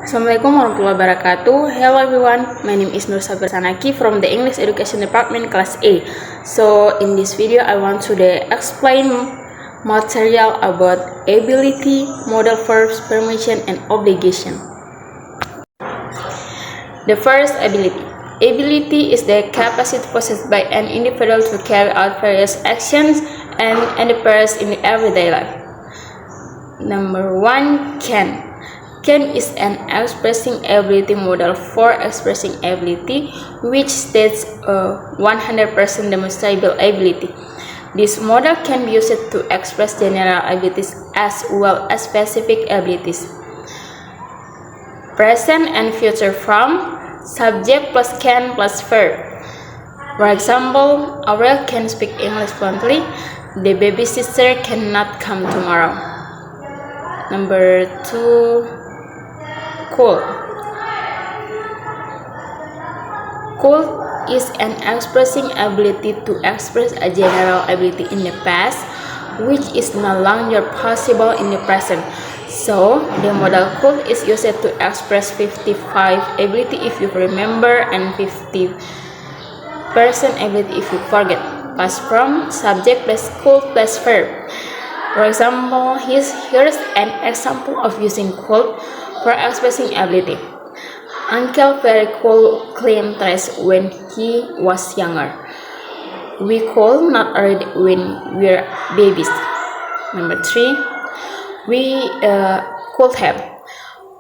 Assalamualaikum warahmatullahi wabarakatuh. Hello everyone, my name is SYAFIRA SANAKY from the English Education Department Class A. So in this video I want to explain material about ability, modal verbs, permission, and obligation. The first, ability. Ability is the capacity possessed by an individual to carry out various actions and endeavors in everyday life. Number 1, can. Can is an expressing ability modal for expressing ability, which states a 100% demonstrable ability. This modal can be used to express general abilities as well as specific abilities. Present and future form, subject plus can plus verb. For example, Aurel can speak English fluently. The babysitter cannot come tomorrow. Number 2, could. Could is an expressing ability to express a general ability in the past, which is no longer possible in the present. So, the modal could is used to express 55 ability if you remember and 50% ability if you forget. Past form, subject plus could plus verb. For example, here's an example of using could for expressing ability. Uncle very could climb trees when he was younger. We could not read when we're babies. Number 3, we could have.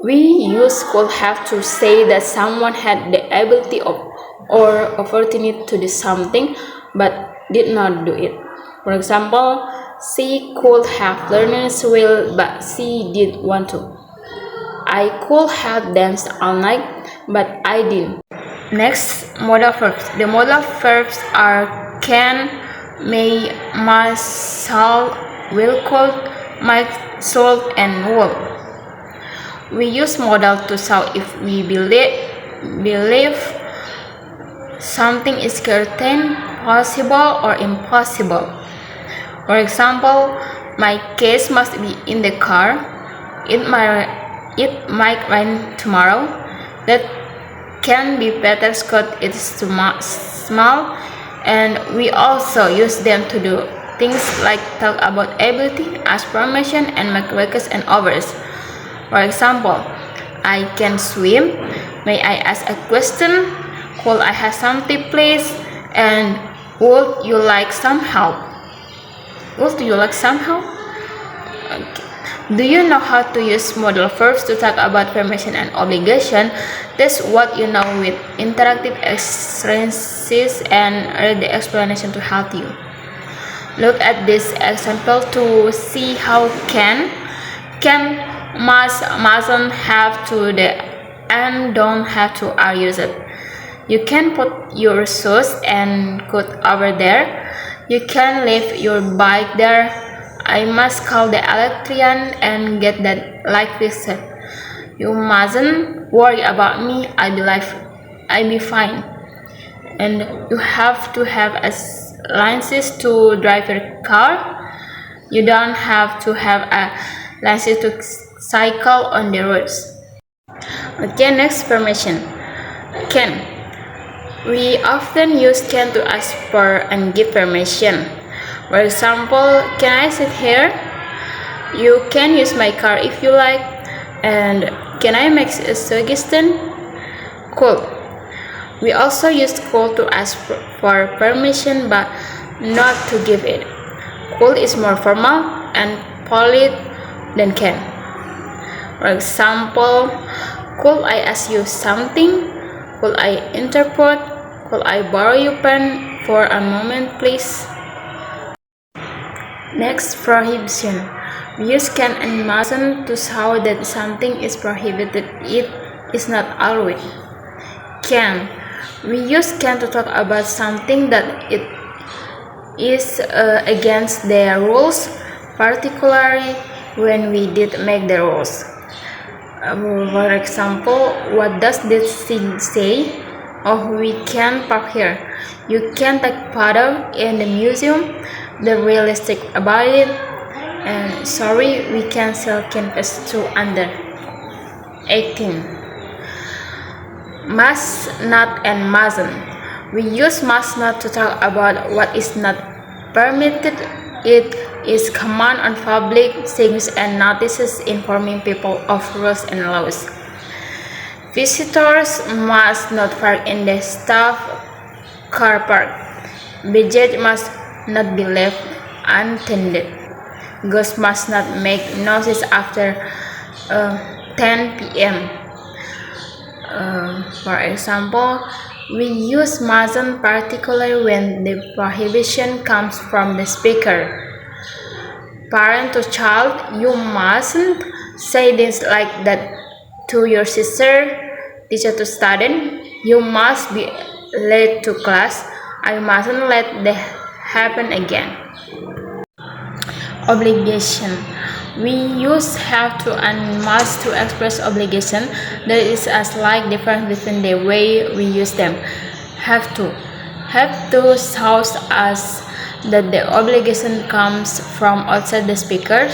We use could have to say that someone had the ability of or opportunity to do something but did not do it. For example, she could have learned well but she didn't want to. I could have danced all night, but I didn't. Next, modal verbs. The modal verbs are can, may, must, shall, will, could, might, should, and would. We use modal to show if we believe something is certain, possible, or impossible. For example, my case must be in the car. It might rain tomorrow. That can be better because it's too small, and we also use them to do things like talk about ability, ask permission, and make requests and offers. For example, I can swim. May I ask a question? Could I have something, please? And would you like some help? Would you like some help? Okay. Do you know how to use modal verbs to talk about permission and obligation? That's what you know with interactive exercises and read the explanation to help you. Look at this example to see how can, mustn't, have to, and don't have to are used. You can put your shoes and coat over there. You can leave your bike there. I must call the electrician and get that light fixed. You mustn't worry about me. I'll be fine. And you have to have a license to drive your car. You don't have to have a license to cycle on the roads. Okay, next, permission. Can. We often use can to ask for and give permission. For example, can I sit here? You can use my car if you like. And can I make a suggestion? Could. We also use could to ask for permission but not to give it. Could is more formal and polite than can. For example, could I ask you something? Could I interpret? Could I borrow your pen for a moment, please? Next, prohibition. We use can and mustn't to show that something is prohibited. It is not always. Can. We use can to talk about something that it is against the rules, particularly when we did make the rules. For example, what does this thing say? Oh, we can park here. You can take photo in the museum. The realistic about it. And sorry, we can sell canvas to under 18. Must not and mustn't. We use must not to talk about what is not permitted. It is command on public things and notices informing people of rules and laws. Visitors must not park in the staff car park. Budget must not be left untended. Ghosts must not make noises after 10 p.m. For example, we use mustn't particularly when the prohibition comes from the speaker. Parent to child, you mustn't say things like that to your sister. Teacher to student, you must be late to class. I mustn't let that happen again. Obligation. We use have to and must to express obligation. There is a slight difference between the way we use them. Have to shows us that the obligation comes from outside the speaker.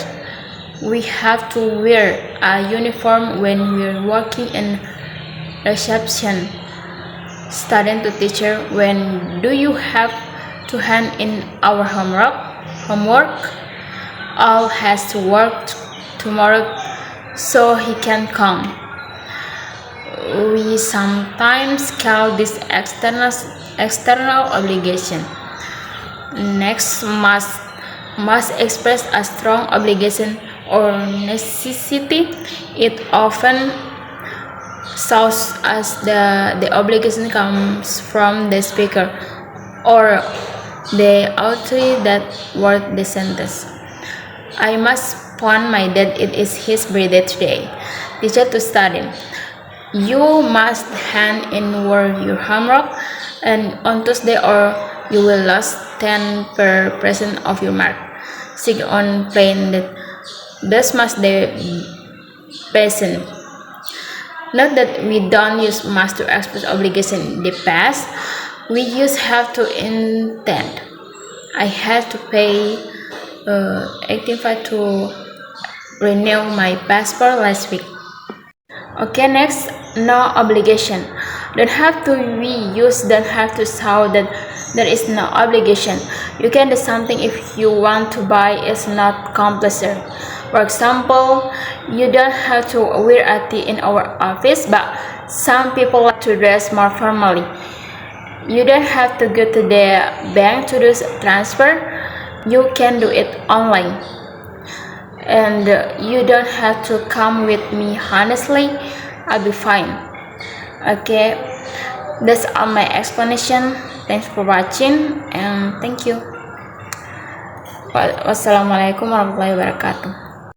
We have to wear a uniform when we're working in reception. Student to teacher, when do you have to hand in our homework? All has to work tomorrow so he can come. We sometimes call this external obligation. Next, must express a strong obligation or necessity. It often shows us the obligation comes from the speaker or the authority that wrote the sentence. I must warn my dad it is his birthday today. Teacher to student, you must hand in your homework and on Tuesday or you will lose 10% of your mark. Sick on plain that thus must the present. Not that we don't use must to express obligation in the past. We use have to intend. I had to pay 85 to renew my passport last week. Okay, next, no obligation. Don't have to we use don't have to show that there is no obligation. You can do something if you want to buy is not compulsory. For example, you don't have to wear a tee in our office, but some people like to dress more formally. You don't have to go to the bank to do transfer. You can do it online. And you don't have to come with me honestly. I'll be fine. Okay, that's all my explanation. Thanks for watching and thank you. Wassalamualaikum warahmatullahi wabarakatuh.